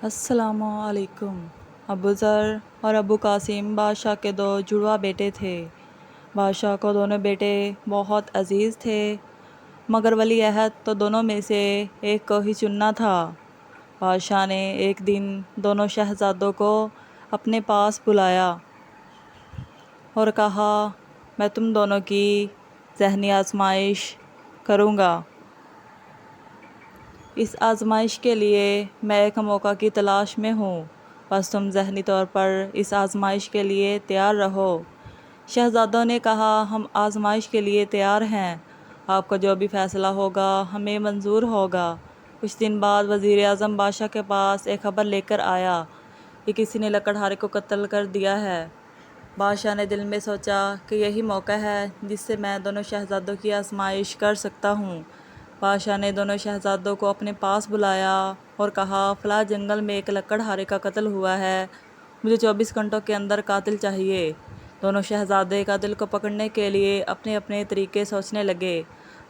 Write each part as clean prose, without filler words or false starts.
السلام علیکم۔ ابو ذر اور ابو قاسم بادشاہ کے دو جڑوا بیٹے تھے۔ بادشاہ کو دونوں بیٹے بہت عزیز تھے، مگر ولی عہد تو دونوں میں سے ایک کو ہی چننا تھا۔ بادشاہ نے ایک دن دونوں شہزادوں کو اپنے پاس بلایا اور کہا، میں تم دونوں کی ذہنی آزمائش کروں گا۔ اس آزمائش کے لیے میں ایک موقع کی تلاش میں ہوں، بس تم ذہنی طور پر اس آزمائش کے لیے تیار رہو۔ شہزادوں نے کہا، ہم آزمائش کے لیے تیار ہیں، آپ کا جو بھی فیصلہ ہوگا ہمیں منظور ہوگا۔ کچھ دن بعد وزیر اعظم بادشاہ کے پاس ایک خبر لے کر آیا کہ کسی نے لکڑہارے کو قتل کر دیا ہے۔ بادشاہ نے دل میں سوچا کہ یہی موقع ہے جس سے میں دونوں شہزادوں کی آزمائش کر سکتا ہوں۔ بادشاہ نے دونوں شہزادوں کو اپنے پاس بلایا اور کہا، فلاں جنگل میں ایک لکڑہارے کا قتل ہوا ہے، مجھے 24 گھنٹوں کے اندر قاتل چاہیے۔ دونوں شہزادے قاتل کو پکڑنے کے لیے اپنے اپنے طریقے سوچنے لگے۔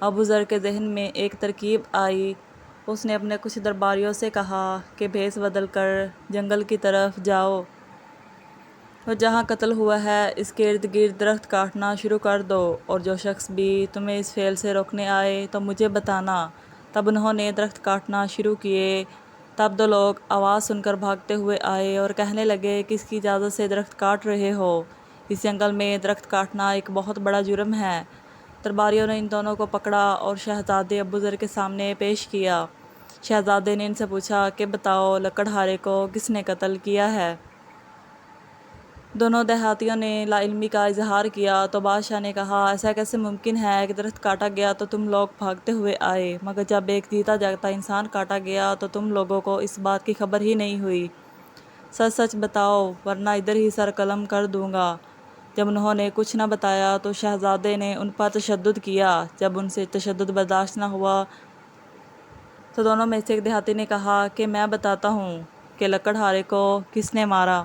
ابو ذر کے ذہن میں ایک ترکیب آئی۔ اس نے اپنے کچھ درباریوں سے کہا کہ بھیس بدل کر جنگل کی طرف جاؤ اور جہاں قتل ہوا ہے اس کے ارد گرد درخت کاٹنا شروع کر دو، اور جو شخص بھی تمہیں اس فعل سے روکنے آئے تو مجھے بتانا۔ تب انہوں نے درخت کاٹنا شروع کیے۔ تب دو لوگ آواز سن کر بھاگتے ہوئے آئے اور کہنے لگے، کس کی اجازت سے درخت کاٹ رہے ہو؟ اس جنگل میں درخت کاٹنا ایک بہت بڑا جرم ہے۔ درباریوں نے ان دونوں کو پکڑا اور شہزادے ابو ذر کے سامنے پیش کیا۔ شہزادے نے ان سے پوچھا کہ بتاؤ، لکڑہارے کو کس نے قتل کیا ہے؟ دونوں دیہاتیوں نے لا علمی کا اظہار کیا تو بادشاہ نے کہا، ایسا کیسے ممکن ہے کہ درخت کاٹا گیا تو تم لوگ بھاگتے ہوئے آئے، مگر جب ایک جیتا جاگتا انسان کاٹا گیا تو تم لوگوں کو اس بات کی خبر ہی نہیں ہوئی۔ سچ سچ بتاؤ ورنہ ادھر ہی سر قلم کر دوں گا۔ جب انہوں نے کچھ نہ بتایا تو شہزادے نے ان پر تشدد کیا۔ جب ان سے تشدد برداشت نہ ہوا تو دونوں میں سے ایک دیہاتی نے کہا کہ میں بتاتا ہوں کہ لکڑہارے کو کس نے مارا۔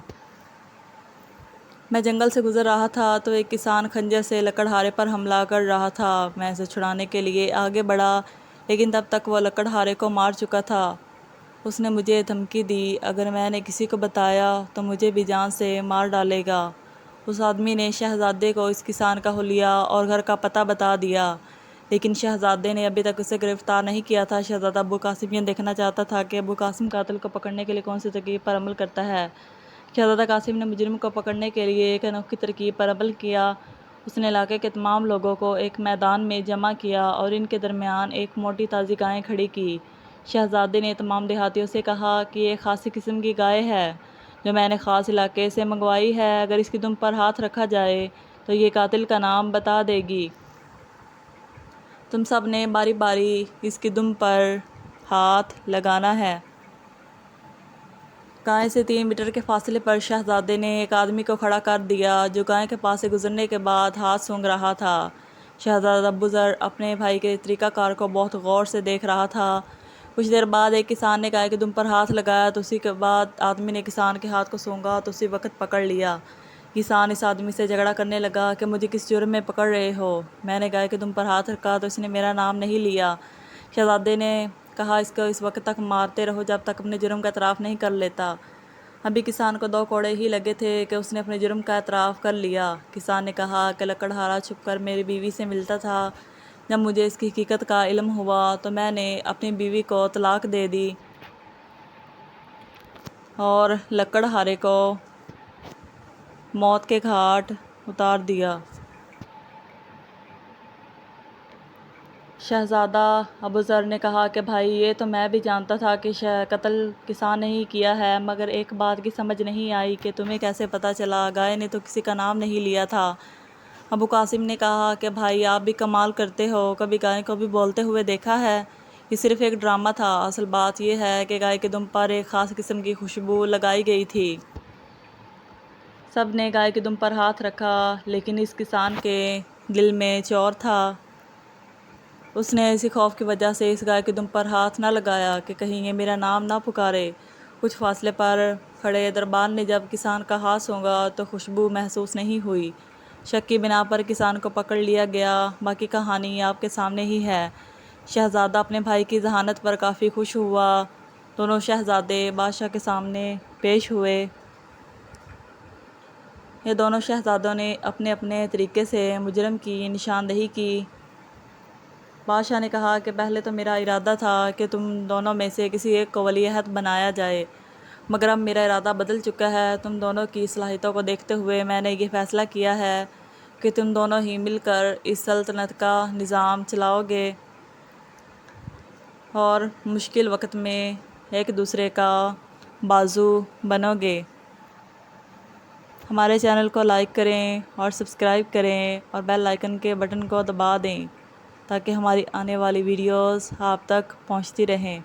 میں جنگل سے گزر رہا تھا تو ایک کسان خنجر سے لکڑہارے پر حملہ کر رہا تھا۔ میں اسے چھڑانے کے لیے آگے بڑھا، لیکن تب تک وہ لکڑہارے کو مار چکا تھا۔ اس نے مجھے دھمکی دی، اگر میں نے کسی کو بتایا تو مجھے بھی جان سے مار ڈالے گا۔ اس آدمی نے شہزادے کو اس کسان کا حلیہ اور گھر کا پتہ بتا دیا، لیکن شہزادے نے ابھی تک اسے گرفتار نہیں کیا تھا۔ شہزادہ ابو قاسم یہ دیکھنا چاہتا تھا کہ ابو قاسم قاتل کو پکڑنے کے لیے کون سی ترکیب پر عمل کرتا ہے۔ شہزادہ قاسم نے مجرم کو پکڑنے کے لیے ایک انوکھی ترکیب پر عمل کیا۔ اس نے علاقے کے تمام لوگوں کو ایک میدان میں جمع کیا اور ان کے درمیان ایک موٹی تازی گائے کھڑی کی۔ شہزادے نے تمام دیہاتیوں سے کہا کہ یہ ایک خاصی قسم کی گائے ہے جو میں نے خاص علاقے سے منگوائی ہے، اگر اس کی دم پر ہاتھ رکھا جائے تو یہ قاتل کا نام بتا دے گی۔ تم سب نے باری باری اس کی دم پر ہاتھ لگانا ہے۔ گائے سے 3 میٹر کے فاصلے پر شہزادے نے ایک آدمی کو کھڑا کر دیا جو گائے کے پاس سے گزرنے کے بعد ہاتھ سونگھ رہا تھا۔ شہزادہ ابو ذر اپنے بھائی کے طریقہ کار کو بہت غور سے دیکھ رہا تھا۔ کچھ دیر بعد ایک کسان نے گائے کی دم پر ہاتھ لگایا تو اسی کے بعد آدمی نے کسان کے ہاتھ کو سونگھا تو اسی وقت پکڑ لیا۔ کسان اس آدمی سے جھگڑا کرنے لگا کہ مجھے کس جرم میں پکڑ رہے ہو؟ میں نے گائے کی دم پر ہاتھ رکھا تو اس نے میرا نام نہیں لیا۔ شہزادے نے کہا، اس کو اس وقت تک مارتے رہو جب تک اپنے جرم کا اعتراف نہیں کر لیتا۔ ابھی کسان کو 2 کوڑے ہی لگے تھے کہ اس نے اپنے جرم کا اعتراف کر لیا۔ کسان نے کہا کہ لکڑہارا چھپ کر میری بیوی سے ملتا تھا۔ جب مجھے اس کی حقیقت کا علم ہوا تو میں نے اپنی بیوی کو طلاق دے دی اور لکڑہارے کو موت کے گھاٹ اتار دیا۔ شہزادہ ابو ذر نے کہا کہ بھائی، یہ تو میں بھی جانتا تھا کہ قتل کسان نے ہی کیا ہے، مگر ایک بات کی سمجھ نہیں آئی کہ تمہیں کیسے پتہ چلا؟ گائے نے تو کسی کا نام نہیں لیا تھا۔ ابو قاسم نے کہا کہ بھائی، آپ بھی کمال کرتے ہو، کبھی گائے کو بھی بولتے ہوئے دیکھا ہے؟ یہ صرف ایک ڈرامہ تھا، اصل بات یہ ہے کہ گائے کی دم پر ایک خاص قسم کی خوشبو لگائی گئی تھی۔ سب نے گائے کی دم پر ہاتھ رکھا، لیکن اس کسان کے دل میں چور تھا۔ اس نے اسی خوف کی وجہ سے اس گائے کی دم پر ہاتھ نہ لگایا کہ کہیں یہ میرا نام نہ پکارے۔ کچھ فاصلے پر کھڑے دربار نے جب کسان کا ہاتھ سونگھا تو خوشبو محسوس نہیں ہوئی۔ شک کی بنا پر کسان کو پکڑ لیا گیا۔ باقی کہانی آپ کے سامنے ہی ہے۔ شہزادہ اپنے بھائی کی ذہانت پر کافی خوش ہوا دونوں شہزادے بادشاہ کے سامنے پیش ہوئے۔ یہ دونوں شہزادوں نے اپنے اپنے طریقے سے مجرم کی نشاندہی کی۔ بادشاہ نے کہا کہ پہلے تو میرا ارادہ تھا کہ تم دونوں میں سے کسی ایک کو ولی عہد بنایا جائے، مگر اب میرا ارادہ بدل چکا ہے۔ تم دونوں کی صلاحیتوں کو دیکھتے ہوئے میں نے یہ فیصلہ کیا ہے کہ تم دونوں ہی مل کر اس سلطنت کا نظام چلاؤ گے اور مشکل وقت میں ایک دوسرے کا بازو بنو گے۔ ہمارے چینل کو لائک کریں اور سبسکرائب کریں اور بیل آئیکن کے بٹن کو دبا دیں تاکہ ہماری آنے والی ویڈیوز آپ تک پہنچتی رہیں۔